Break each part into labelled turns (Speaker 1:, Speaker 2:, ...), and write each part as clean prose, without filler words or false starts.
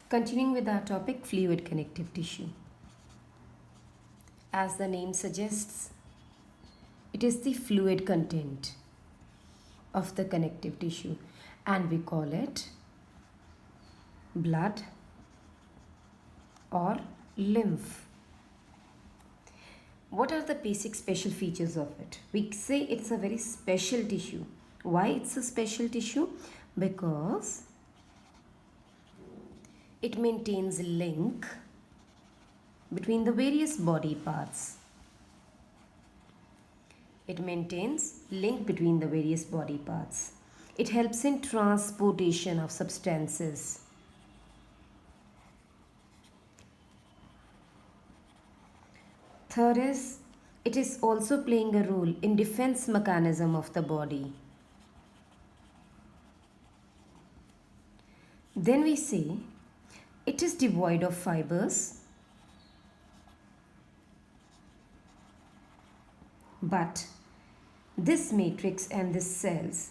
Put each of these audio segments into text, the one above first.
Speaker 1: Continuing with our topic, fluid connective tissue. As the name suggests, it is the fluid content of the connective tissue, and we call it blood or lymph. What are the basic special features of it? We say it's a very special tissue. Why it's a special tissue? Because it maintains link between the various body parts. It maintains link between the various body parts. It helps in transportation of substances. Third is, it is also playing a role in defense mechanism of the body. Then we say it is devoid of fibers, but this matrix and this cells,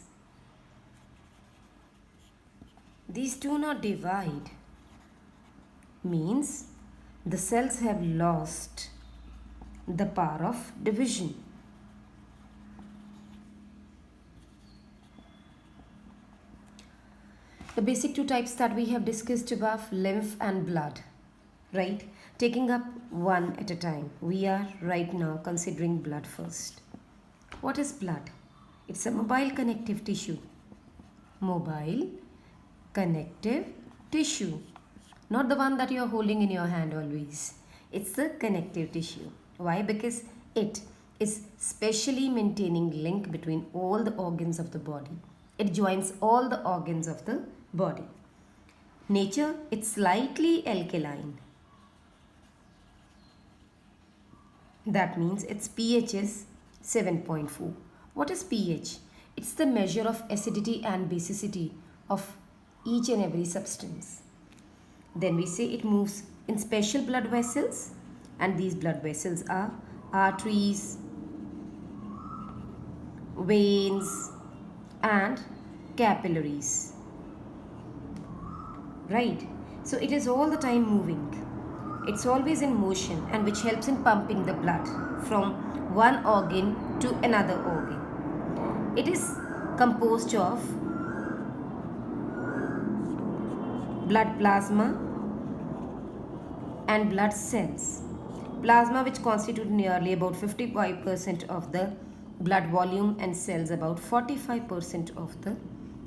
Speaker 1: these do not divide, means the cells have lost the power of division. The basic two types that we have discussed above, lymph and blood, right? Taking up one at a time. We are right now considering blood first. What is blood? It's a mobile connective tissue. Mobile connective tissue. Not the one that you are holding in your hand always. It's the connective tissue. Why? Because it is specially maintaining link between all the organs of the body. It joins all the organs of the body. Nature, it's slightly alkaline. That means its pH is 7.4. What is pH? It's the measure of acidity and basicity of each and every substance. Then we say it moves in special blood vessels, and these blood vessels are arteries, veins and capillaries. Right? So it is all the time moving. It's always in motion, and which helps in pumping the blood from one organ to another organ. It is composed of blood plasma and blood cells. Plasma, which constitute nearly about 55% of the blood volume, and cells about 45% of the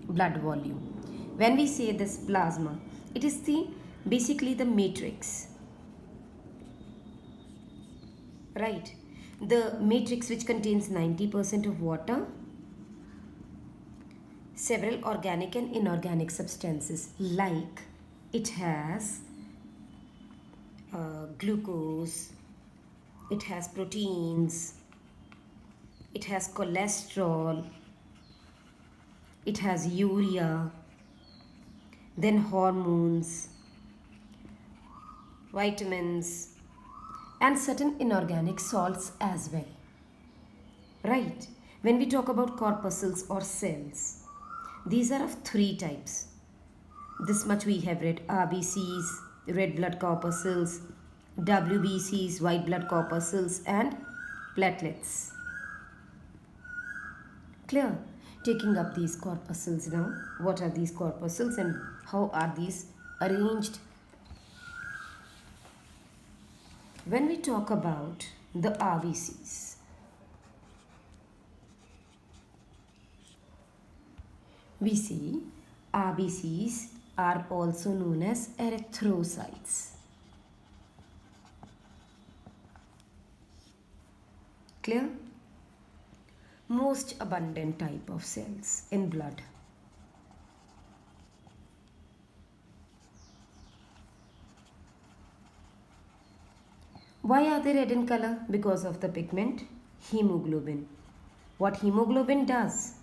Speaker 1: blood volume. When we say this plasma, it is basically the matrix, right? The matrix which contains 90% of water, several organic and inorganic substances, like it has glucose, it has proteins, it has cholesterol, it has urea, then hormones, vitamins, and certain inorganic salts as well. Right? When we talk about corpuscles or cells, these are of three types. This much we have read: RBCs, red blood corpuscles, WBCs, white blood corpuscles, and platelets. Clear? Taking up these corpuscles now. What are these corpuscles and how are these arranged? When we talk about the RBCs, we see RBCs are also known as erythrocytes. Clear? Most abundant type of cells in blood. Why are they red in color? Because of the pigment hemoglobin. What hemoglobin does?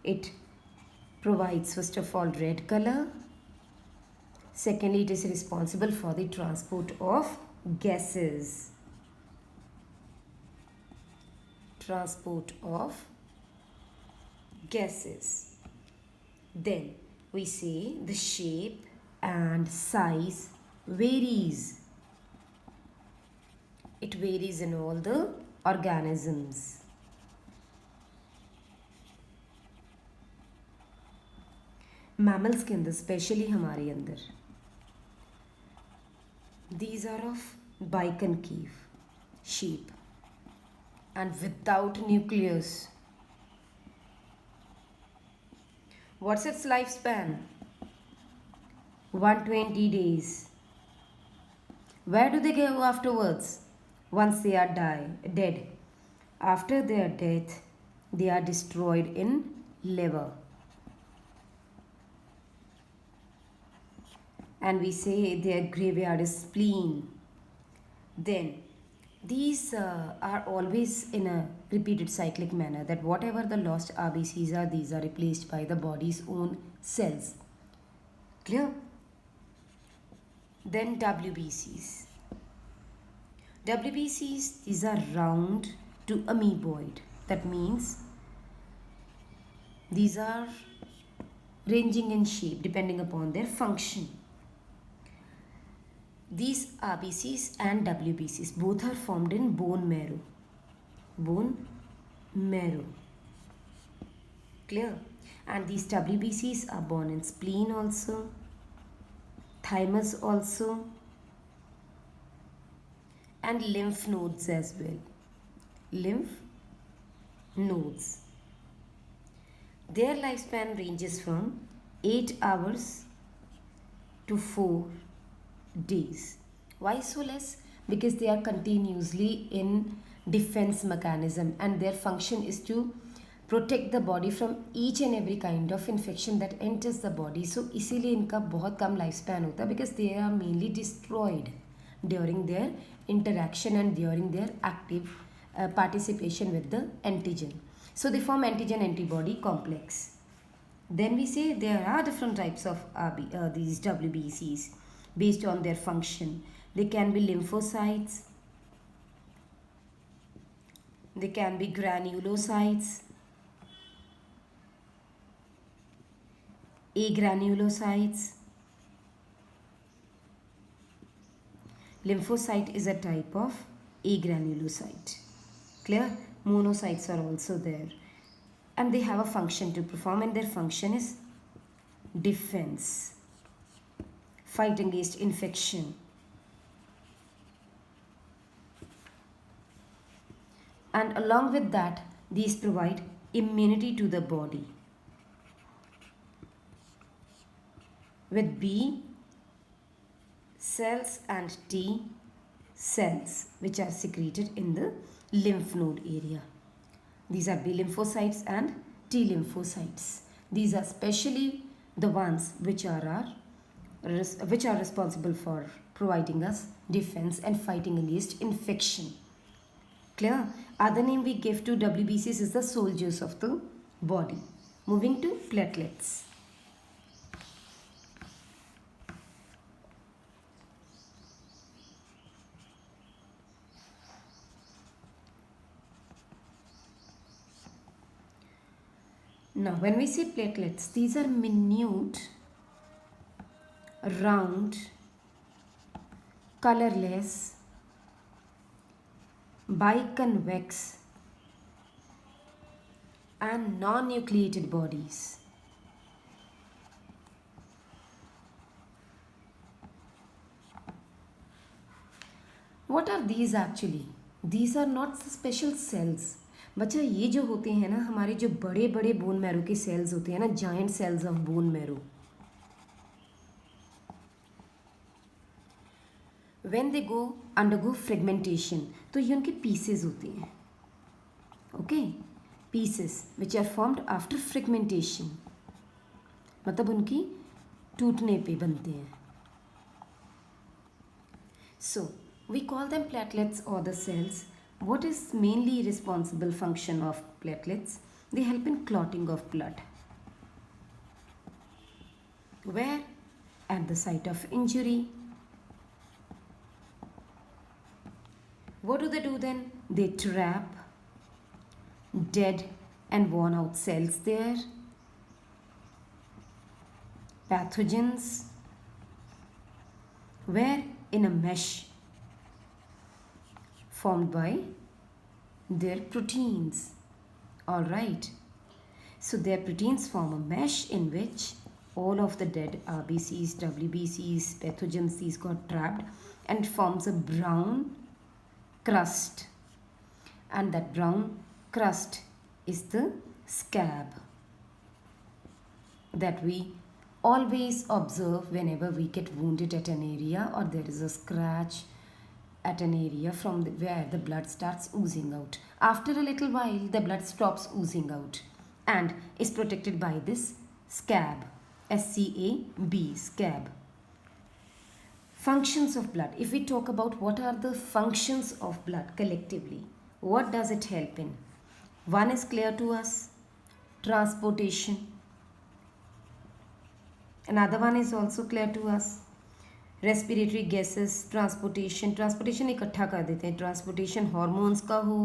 Speaker 1: It provides, first of all, red color. Secondly, it is responsible for the transport of gases. Transport of gases. Then we say the shape and size varies. It varies in all the organisms. Mammals के अंदर, specially हमारे अंदर, these are of biconcave shape and without nucleus. What's its lifespan? 120 days. Where do they go afterwards? Once they are dead. After their death, they are destroyed in liver. And we say their graveyard is spleen. Then these are always in a repeated cyclic manner, that whatever the lost RBCs are, these are replaced by the body's own cells. Clear? Then WBCs. WBCs, these are round to amoeboid. That means these are ranging in shape depending upon their function. These RBCs and WBCs both are formed in bone marrow. Bone marrow. Clear? And these WBCs are born in spleen also, thymus also, and lymph nodes as well. Lymph nodes. Their lifespan ranges from 8 hours to 4 days. Why so less? Because they are continuously in defense mechanism and their function is to protect the body from each and every kind of infection that enters the body. So इसीलिए इनका बहुत कम life span होता है, because they are mainly destroyed during their interaction and during their active participation with the antigen. So they form antigen antibody complex. Then we say there are different types of these WBCs based on their function. They can be lymphocytes, they can be granulocytes, agranulocytes. Lymphocyte is a type of agranulocyte. Clear? Monocytes are also there. And they have a function to perform, and their function is defense, fight against infection. And along with that, these provide immunity to the body. With B cells and T cells, which are secreted in the lymph node area. These are B lymphocytes and T lymphocytes. These are specially the ones which are responsible for providing us defense and fighting against infection. Clear? Other name we give to WBCs is the soldiers of the body. Moving to platelets. Now, when we say platelets, these are minute, round, colorless, biconvex, and non-nucleated bodies. What are these actually? These are not special cells. बच्चा, ये जो होते हैं ना, हमारे जो बड़े बड़े बोन मैरो के सेल्स होते हैं ना, giant cells of bone marrow, when they go undergo fragmentation, तो ये उनके पीसेस होते हैं. Okay, pieces which are formed after fragmentation, मतलब उनकी टूटने पे बनते हैं. So we call them platelets और the cells. What is mainly responsible function of platelets? They help in clotting of blood. Where? At the site of injury. What do they do then? They trap dead and worn out cells there, pathogens, where in a mesh formed by their proteins. Alright, so their proteins form a mesh in which all of the dead RBCs, WBCs, pathogens, these got trapped and forms a brown crust, and that brown crust is the scab that we always observe whenever we get wounded at an area or there is a scratch at an area from where the blood starts oozing out. After a little while, the blood stops oozing out and is protected by this scab, SCAB, scab. Functions of blood. If we talk about what are the functions of blood collectively, what does it help in? One is clear to us, transportation. Another one is also clear to us, respiratory gases, transportation इकट्ठा कर देते हैं. Transportation hormones का हो,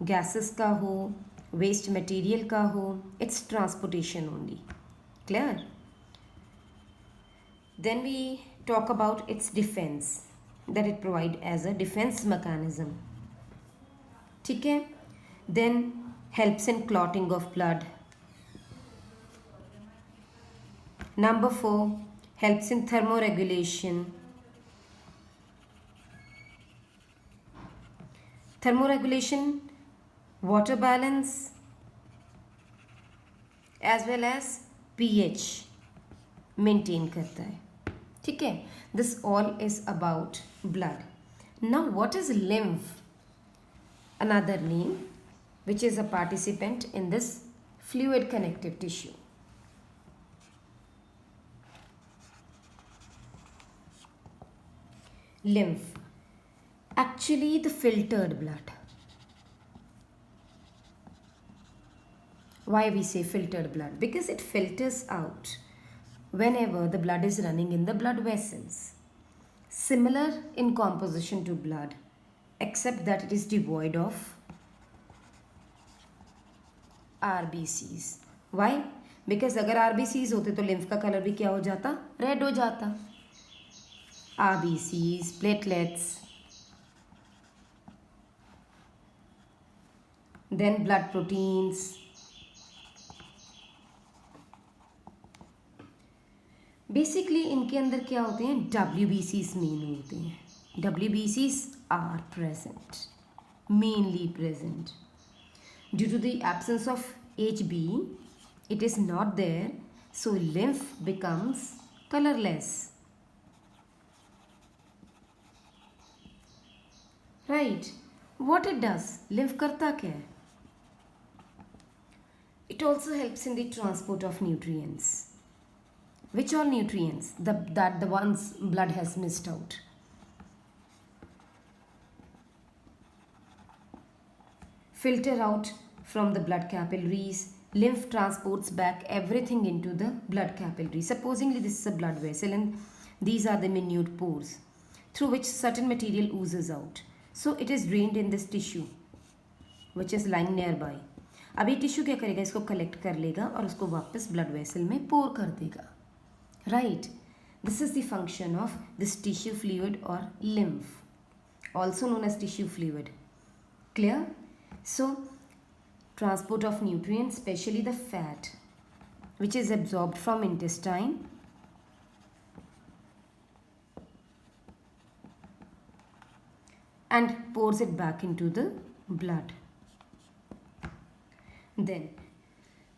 Speaker 1: gases का हो, waste material का हो, its transportation only. Clear? Then we talk about its defence, that it provide as a defence mechanism. ठीक है. Then helps in clotting of blood. Number 4, helps in thermoregulation. Thermoregulation, water balance as well as pH maintain करता है. ठीक है. This all is about blood. Now what is lymph? Another name which is a participant in this fluid connective tissue. Lymph, actually the filtered blood. Why we say filtered blood? Because it filters out whenever the blood is running in the blood vessels. Similar in composition to blood, except that it is devoid of RBCs. Why? Because अगर RBCs होते तो lymph का colour भी क्या हो जाता? Red हो जाता. RBCs, platelets, then blood proteins. Basically इनके अंदर क्या होते हैं? WBCs मेन होते हैं. WBCs are present, mainly present. Due to the absence of HB, it is not there, so lymph becomes colorless. Right. What it does? Lymph करता क्या है? It also helps in the transport of nutrients. Which all nutrients? That the ones blood has missed out. Filter out from the blood capillaries. Lymph transports back everything into the blood capillaries. Supposingly this is a blood vessel and these are the minute pores through which certain material oozes out. So it is drained in this tissue which is lying nearby. अब ये tissue क्या करेगा? इसको collect कर लेगा और उसको वापस ब्लड वेसल में पोर कर देगा. Right. This is the function of this tissue fluid और lymph, also known as tissue fluid. Clear? So transport of nutrients, especially the fat which is absorbed from intestine and pours it back into the blood. Then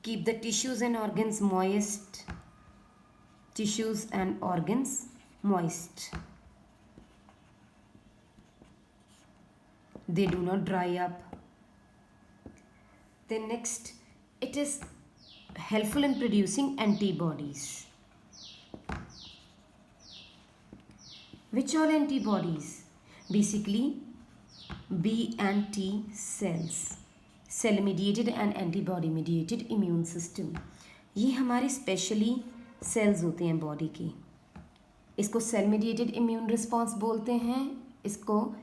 Speaker 1: keep the tissues and organs moist. Tissues and organs moist. They do not dry up. Then next, it is helpful in producing antibodies. Which all antibodies? Basically B and T cells, cell mediated and antibody mediated immune system. ये हमारे specially sales होते हैं body की. इसको cell mediated immune response बोलते हैं, इसको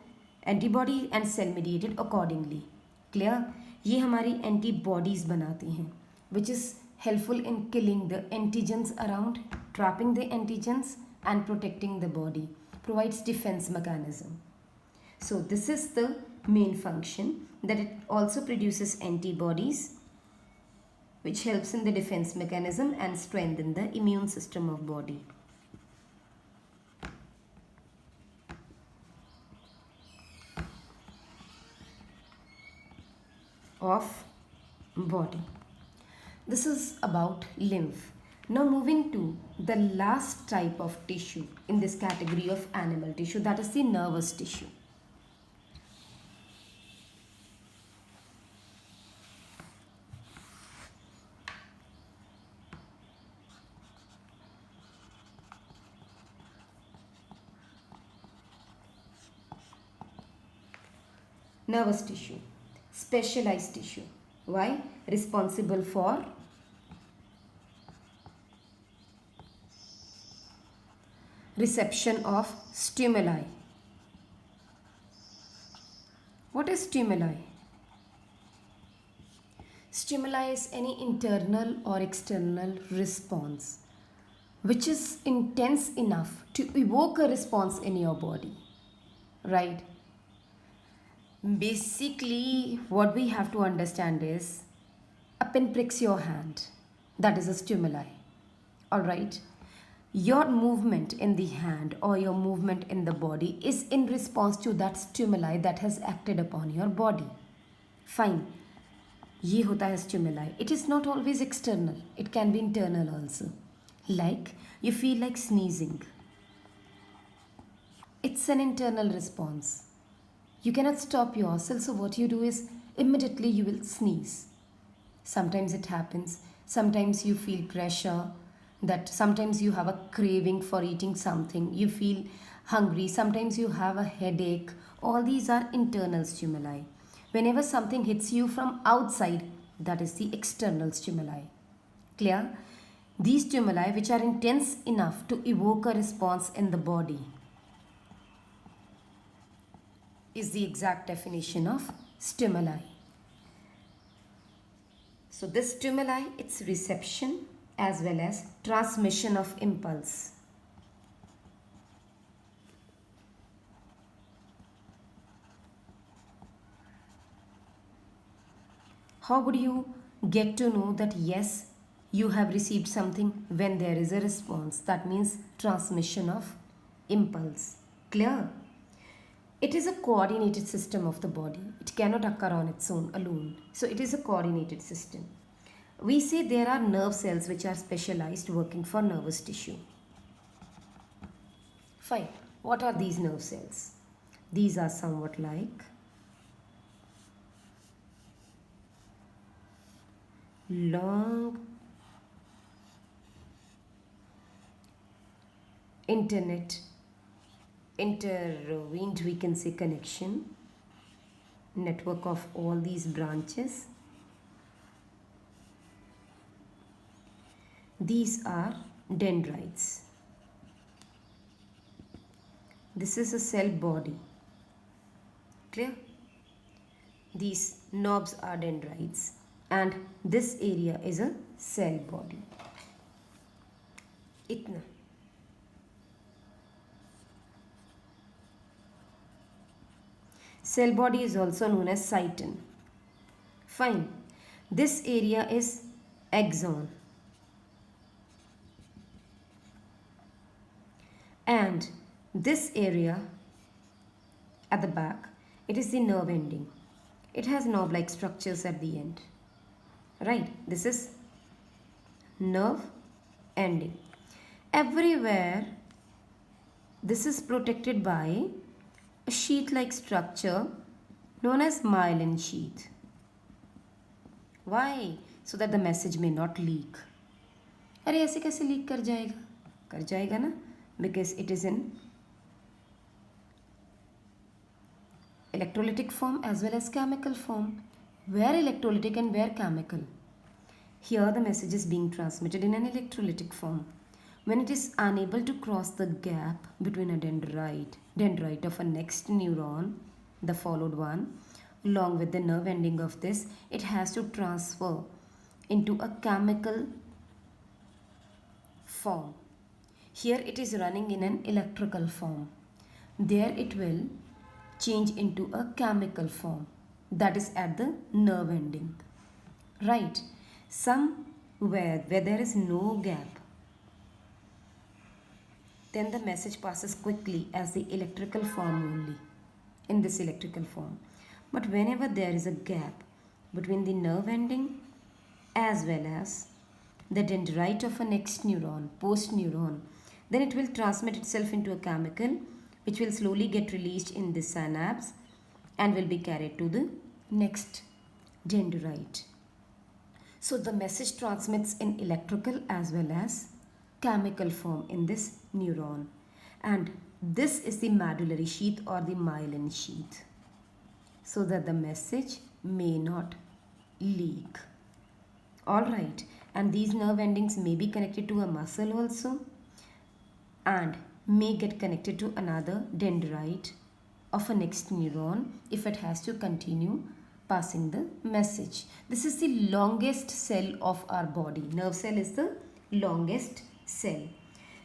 Speaker 1: antibody and cell mediated accordingly. Clear? ये हमारी एंटीबॉडीज बनाती हैं which is helpful in killing the antigens around, trapping the antigens and protecting the body, provides defense mechanism. So this is the main function, that it also produces antibodies which helps in the defense mechanism and strengthen the immune system of body. This is about lymph. Now moving to the last type of tissue in this category of animal tissue, that is the nervous tissue. Nervous tissue, specialized tissue. Why? Responsible for reception of stimuli. What is stimuli? Stimuli is any internal or external response which is intense enough to evoke a response in your body, right? Basically, what we have to understand is a pin pricks your hand. That is a stimuli. Alright? Your movement in the hand or your movement in the body is in response to that stimuli that has acted upon your body. Fine. ये होता है stimuli. It is not always external. It can be internal also. Like you feel like sneezing. It's an internal response. You cannot stop yourself, so what you do is immediately you will sneeze. Sometimes it happens. Sometimes you feel pressure, that sometimes you have a craving for eating something. You feel hungry. Sometimes you have a headache. All these are internal stimuli. Whenever something hits you from outside, that is the external stimuli. Clear? These stimuli which are intense enough to evoke a response in the body is the exact definition of stimuli. So this stimuli, it's reception as well as transmission of impulse. How would you get to know that yes, you have received something? When there is a response. That means transmission of impulse. Clear? It is a coordinated system of the body. It cannot occur on its own alone. So it is a coordinated system. We say there are nerve cells which are specialized working for nervous tissue. Fine. What are these nerve cells? These are somewhat like long intervened, we can say, connection network of all these branches. These are dendrites. This is a cell body. Clear? These knobs are dendrites and this area is a cell body. Itna. Cell body is also known as cyton. Fine. This area is axon. And this area at the back, it is the nerve ending. It has knob-like structures at the end. Right? This is nerve ending. Everywhere, this is protected by a sheath-like structure known as myelin sheath. Why? So that the message may not leak. अरे ऐसे कैसे leak कर जाएगा? कर जाएगा ना? Because it is in electrolytic form as well as chemical form. Where electrolytic and where chemical? Here the message is being transmitted in an electrolytic form. When it is unable to cross the gap between a dendrite of a next neuron, the followed one, along with the nerve ending of this, it has to transfer into a chemical form. Here it is running in an electrical form. There it will change into a chemical form, that is at the nerve ending. Right? Somewhere where there is no gap, then the message passes quickly as the electrical form only, in this electrical form. But whenever there is a gap between the nerve ending as well as the dendrite of a next neuron, post neuron, then it will transmit itself into a chemical which will slowly get released in the synapse and will be carried to the next dendrite. So the message transmits in electrical as well as chemical form in this neuron, and this is the medullary sheath or the myelin sheath, so that the message may not leak. Alright, and these nerve endings may be connected to a muscle also and may get connected to another dendrite of a next neuron if it has to continue passing the message. This is the longest cell of our body. Nerve cell is the longest cell.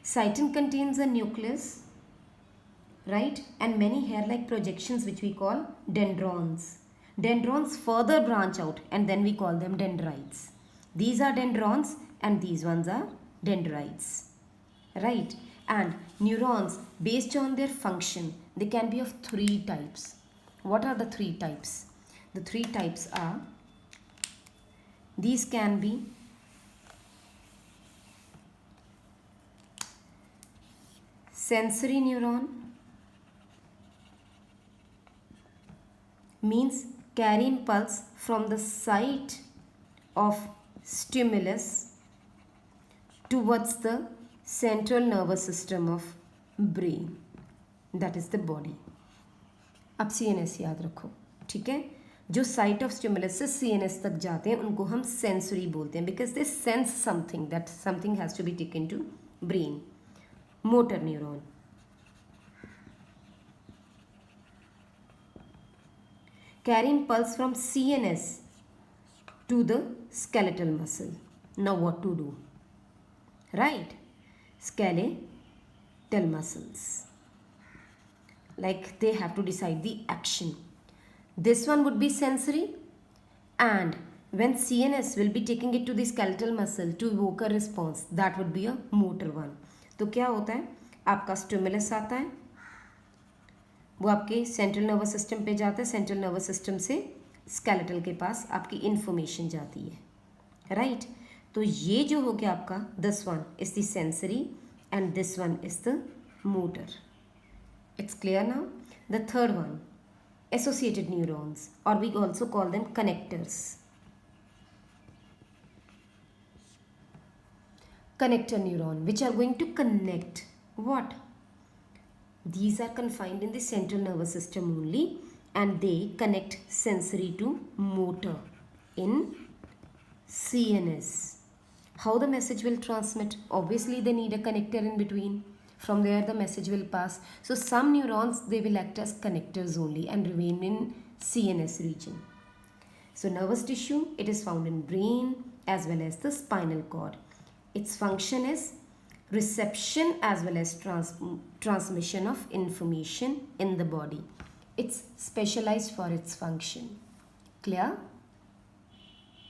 Speaker 1: Cytin contains a nucleus, right, and many hair-like projections which we call dendrons. Dendrons further branch out and then we call them dendrites. These are dendrons and these ones are dendrites, right? And neurons, based on their function, they can be of three types. What are the three types? The three types are, these can be sensory neuron, means carry impulse from the site of stimulus towards the central nervous system of brain, that is the body. अब CNS याद रखो, ठीक है? जो site of stimulus से CNS तक जाते हैं उनको हम सेंसरी बोलते हैं, because they sense something, that something has to be taken to brain. Motor neuron, carry impulse from CNS to the skeletal muscle. Now what to do? Right? Skeletal muscles, like they have to decide the action. This one would be sensory, and when CNS will be taking it to the skeletal muscle to evoke a response, that would be a motor one. तो क्या होता है, आपका stimulus आता है, वो आपके central nervous system पे जाता है, सेंट्रल नर्वस सिस्टम से स्केलेटल के पास आपकी इन्फॉर्मेशन जाती है, राइट? तो ये जो हो गया आपका, this one is the sensory and this one is the motor. It's clear now? The third one, associated neurons, or we also call them connectors. Connector neuron, which are going to connect what? These are confined in the central nervous system only, and they connect sensory to motor in CNS. How the message will transmit? Obviously they need a connector in between. From there the message will pass. So some neurons, they will act as connectors only and remain in CNS region. So nervous tissue, it is found in brain as well as the spinal cord. Its function is reception as well as transmission of information in the body. It's specialized for its function. Clear?